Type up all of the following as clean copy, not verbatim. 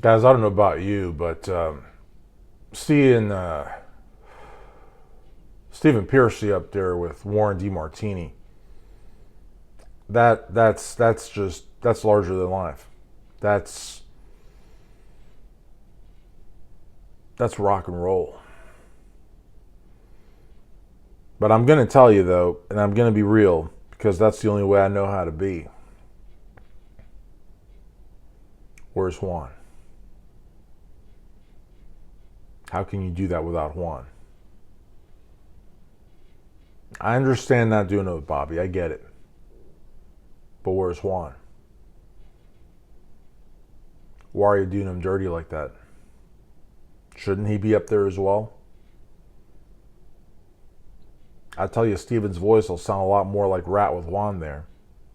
Guys, I don't know about you, but seeing Stephen Pearcy up there with Warren DeMartini, that's larger than life. That's that's rock and roll. But I'm gonna tell you though, and I'm gonna be real because that's the only way I know how to be. Where's Juan? How can you do that without Juan? I understand not doing it with Bobby. I get it. But where's Juan? Why are you doing him dirty like that? Shouldn't he be up there as well? I tell you, Steven's voice will sound a lot more like Rat with Juan there,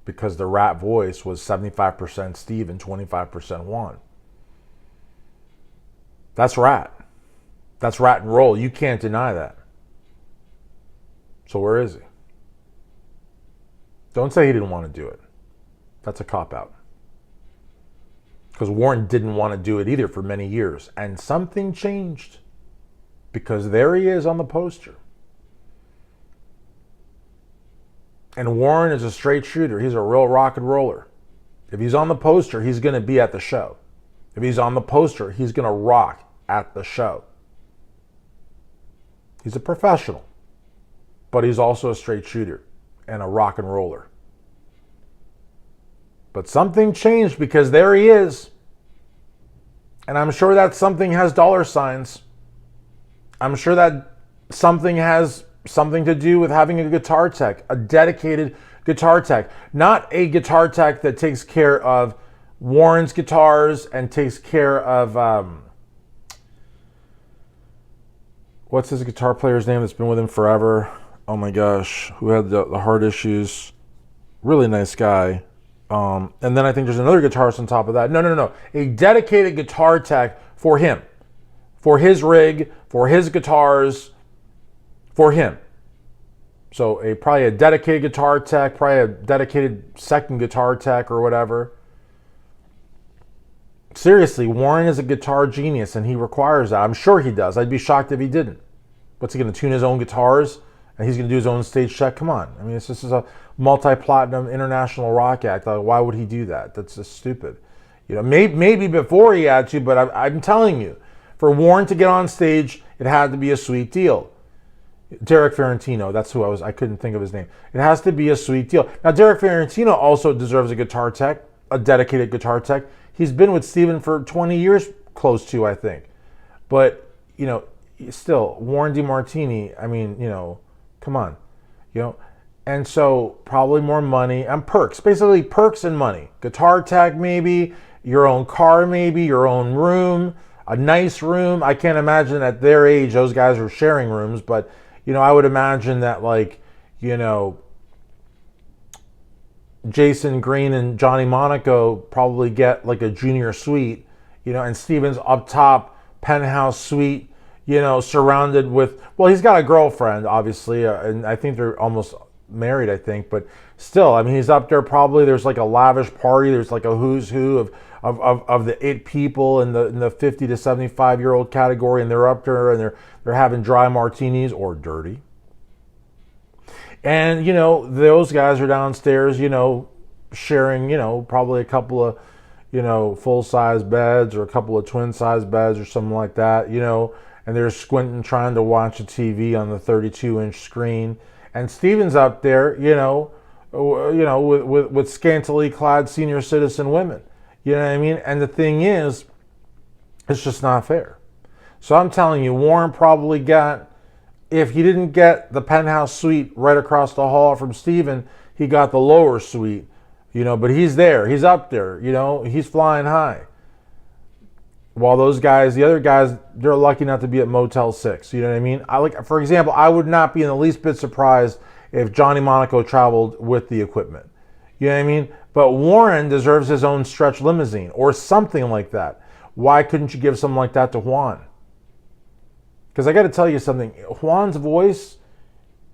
because the Rat voice was 75% Steven, 25% Juan. That's Rat. That's Rat and roll. You can't deny that. So where is he? Don't say he didn't want to do it. That's a cop-out. Because Warren didn't want to do it either for many years. And something changed. Because there he is on the poster. And Warren is a straight shooter. He's a real rock and roller. If he's on the poster, he's going to be at the show. If he's on the poster, he's going to rock at the show. He's a professional. But he's also a straight shooter and a rock and roller. But something changed because there he is. And I'm sure that something has dollar signs. I'm sure that something has something to do with having a guitar tech, a dedicated guitar tech. Not a guitar tech that takes care of Warren's guitars and takes care of, what's his guitar player's name that's been with him forever? Oh my gosh, who had the heart issues. Really nice guy. And then I think there's another guitarist on top of that. No. A dedicated guitar tech for him. For his rig, for his guitars, for him. So probably a dedicated guitar tech, probably a dedicated second guitar tech or whatever. Seriously, Warren is a guitar genius and he requires that. I'm sure he does. I'd be shocked if he didn't. What's he going to tune his own guitars? And he's going to do his own stage check? Come on. I mean, this is a multi-platinum international rock act. Why would he do that? That's just stupid. You know, maybe before he had to, but I'm telling you, for Warren to get on stage, it had to be a sweet deal. Derek Ferentino, that's who I couldn't think of his name. It has to be a sweet deal. Now, Derek Ferentino also deserves a guitar tech, a dedicated guitar tech. He's been with Steven for 20 years, close to, I think. But, you know, still, Warren DeMartini, I mean, you know, come on, you know, and so probably more money and perks, basically perks and money. Guitar tech, maybe your own car, maybe your own room, a nice room. I can't imagine at their age those guys are sharing rooms, but you know, I would imagine that, like, you know, Jason Green and Johnny Monaco probably get like a junior suite, you know, and Steven's up top penthouse suite, you know, surrounded with, well, he's got a girlfriend, obviously, and I think they're almost married, I think, but still, I mean, he's up there probably, there's like a lavish party, there's like a who's who of the it people in the 50 to 75-year-old category, and they're up there and they're having dry martinis or dirty. And, you know, those guys are downstairs, you know, sharing, you know, probably a couple of, you know, full-size beds or a couple of twin-size beds or something like that, you know, and they're squinting trying to watch a TV on the 32-inch screen. And Steven's up there, you know, with scantily clad senior citizen women. You know what I mean? And the thing is, it's just not fair. So I'm telling you, Warren probably got, if he didn't get the penthouse suite right across the hall from Steven, he got the lower suite, you know, but he's there, he's up there, you know, he's flying high. While those guys, the other guys, they're lucky not to be at Motel 6, you know what I mean? For example, I would not be in the least bit surprised if Johnny Monaco traveled with the equipment. You know what I mean? But Warren deserves his own stretch limousine or something like that. Why couldn't you give something like that to Juan? Because I got to tell you something. Juan's voice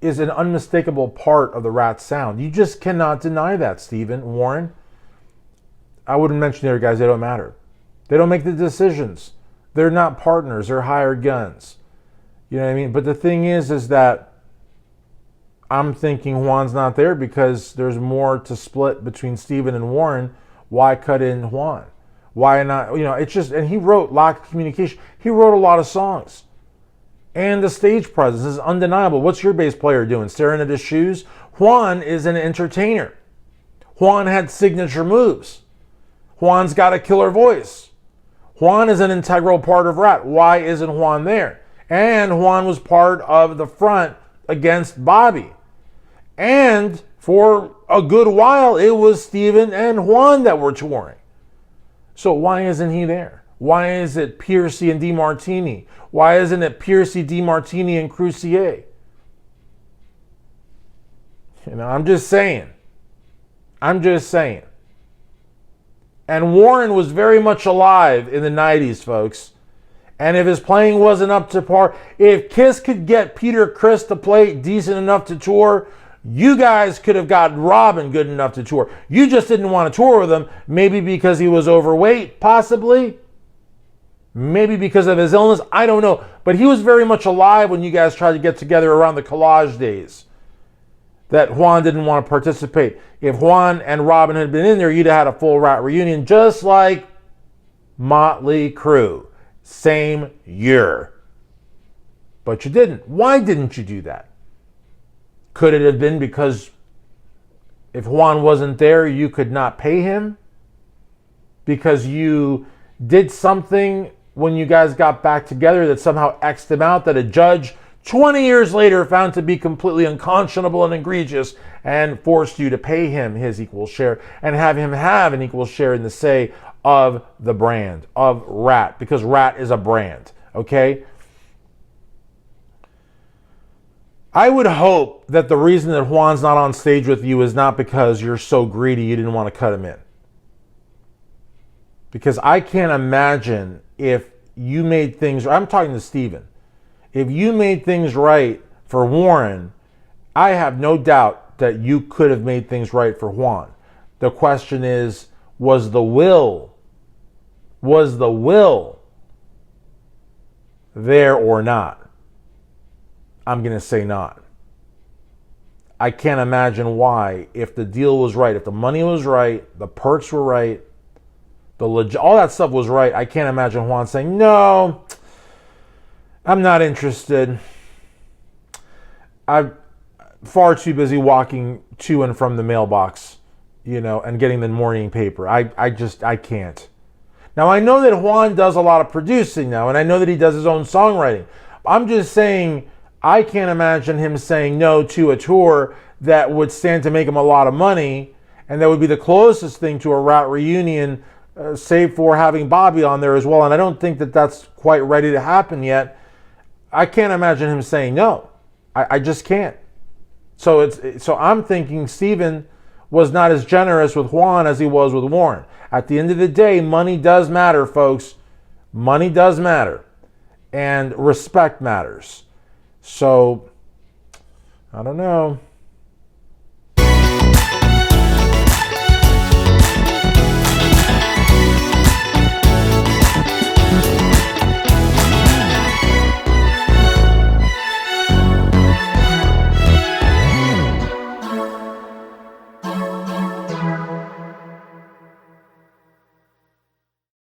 is an unmistakable part of the Rat sound. You just cannot deny that, Steven, Warren. I wouldn't mention the other guys. They don't matter. They don't make the decisions. They're not partners. They're hired guns. You know what I mean? But the thing is that I'm thinking Juan's not there because there's more to split between Steven and Warren. Why cut in Juan? Why not? You know, it's just, and he wrote lack of communication. He wrote a lot of songs. And the stage presence is undeniable. What's your bass player doing? Staring at his shoes? Juan is an entertainer. Juan had signature moves. Juan's got a killer voice. Juan is an integral part of Rat. Why isn't Juan there? And Juan was part of the front against Bobby. And for a good while, it was Steven and Juan that were touring. So why isn't he there? Why is it Pearcy and DeMartini? Why isn't it Pearcy, DeMartini, and Croucier? You know, I'm just saying. And Warren was very much alive in the 90s, folks. And if his playing wasn't up to par, if Kiss could get Peter Criss to play decent enough to tour, you guys could have got Robin good enough to tour. You just didn't want to tour with him, maybe because he was overweight, possibly. Maybe because of his illness, I don't know. But he was very much alive when you guys tried to get together around the Collage days. That Juan didn't want to participate. If Juan and Robin had been in there, you'd have had a full Rat reunion, just like Motley Crue. Same year. But you didn't. Why didn't you do that? Could it have been because if Juan wasn't there, you could not pay him? Because you did something when you guys got back together that somehow X'd him out, that a judge 20 years later found to be completely unconscionable and egregious and forced you to pay him his equal share and have him have an equal share in the say of the brand, of Rat, because Rat is a brand, okay? I would hope that the reason that Juan's not on stage with you is not because you're so greedy you didn't want to cut him in. Because I can't imagine if you made things, I'm talking to Steven, if you made things right for Warren, I have no doubt that you could have made things right for Juan. The question is, was the will there or not? I'm going to say not. I can't imagine why, if the deal was right, if the money was right, the perks were right, all that stuff was right. I can't imagine Juan saying, no, I'm not interested. I'm far too busy walking to and from the mailbox, you know, and getting the morning paper. I can't. Now, I know that Juan does a lot of producing now, and I know that he does his own songwriting. I'm just saying, I can't imagine him saying no to a tour that would stand to make him a lot of money, and that would be the closest thing to a Rat reunion, save for having Bobby on there as well. And I don't think that that's quite ready to happen yet. I can't imagine him saying no. I just can't. So I'm thinking Steven was not as generous with Juan as he was with Warren. At the end of the day, money does matter, folks. Money does matter. And respect matters. So, I don't know.